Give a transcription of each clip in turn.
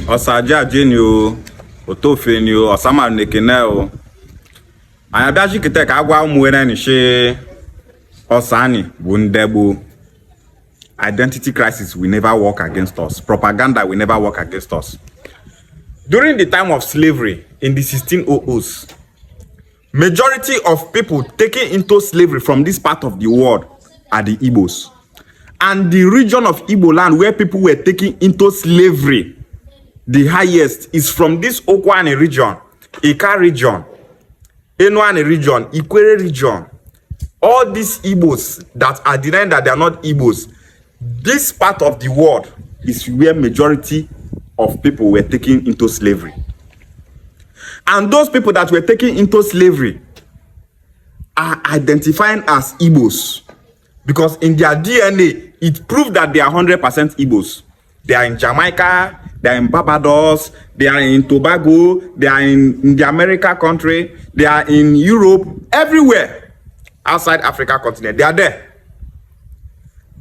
Osaja Jenio, Otofenio, Osama Nekeneo. I have actually take agua mwene she Osani Bundebu. Identity crisis will never work against us. Propaganda will never work against us. During the time of slavery in the 1600s, majority of people taken into slavery from this part of the world are the Igbos. And the region of Igbo land where people were taken into slavery, the highest is from this Okwane region, Ika region, Enuane region, Ikwere region. All these Igbos that are denying that they are not Igbos, this part of the world is where majority of people were taken into slavery. And those people that were taken into slavery are identifying as Igbos because in their DNA, it proved that they are 100% Igbos. They are in Jamaica, they are in Barbados, they are in Tobago, they are in the America country, they are in Europe, everywhere outside Africa continent. They are there.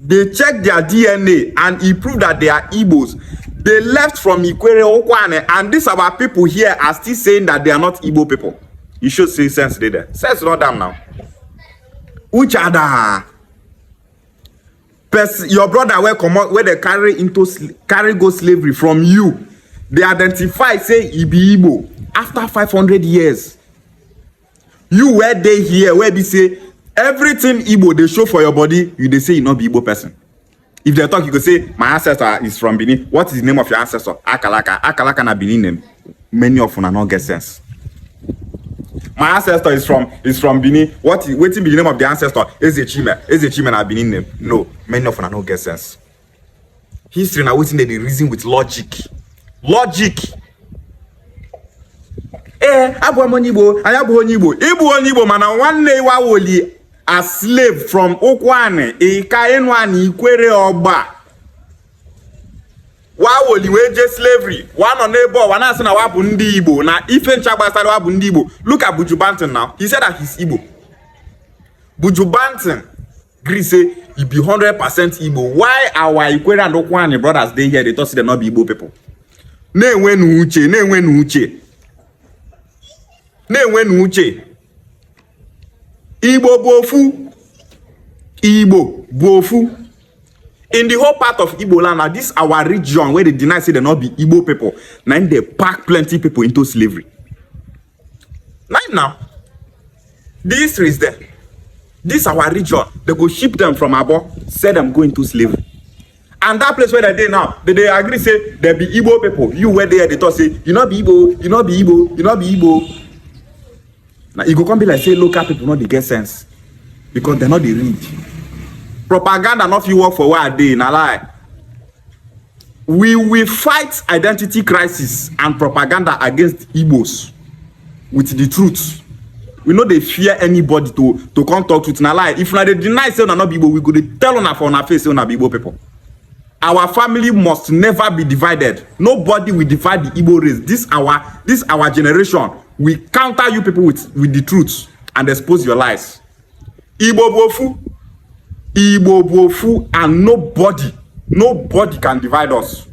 They checked their DNA and it proved that they are Igbos. They left from Ikwere Okwane, and these our people here are still saying that they are not Igbo people. You should see sense there. Sense not them now. Which other? Your brother will come out where they carry go slavery from you. They identify, say, Ibi Igbo. After 500 years, you were they here where they say everything Igbo they show for your body, you they say you not be Igbo person. If they talk, you could say my ancestor is from Benin. What is the name of your ancestor? Akalaka. Akalaka na Benin name. Many of them not get sense. My ancestor is from Benin. What is waiting be the name of the ancestor? Ezechime na Benin name. No, many of them not get sense. History now waiting the reason with logic. Logic. Abu Monibo, Ayabu Onibo, Ibu Onibo, man, one day wali a slave from Okwane, Enwani, Ikwere Oba. Wawoli weje slavery. One on neighbor, one asking a wabundi Igbo. Now, if in Chaba started wabundi Igbo, look at Buju Banton now. He said that he's Igbo. Buju Banton, Greece say he be 100% Igbo. Why our Ikwere and Okwane brothers they here? They thought they not be Igbo people. Ne when uche. Igbo bofu. In the whole part of Igbo land, now this our region where they deny say they not be Igbo people. Now they pack plenty people into slavery. Now, the history is there. This our region, they go ship them from above, send them go into slavery. And that place where they now, they agree say they be Igbo people. You were there, they thought say you not be Igbo, you not be Igbo, you not be Igbo. Now you go come be like say local people not they get sense because they're not the read. Propaganda not you work for what day in a lie. We will fight identity crisis and propaganda against Igbos with the truth. We know they fear anybody to come talk to it in a lie. If they deny say not be Igbo, we go to tell on our face say not be Igbo people. Our family must never be divided. Nobody will divide the Igbo race. This our generation. We counter you people with the truth and expose your lies. Igbo bofu, and nobody can divide us.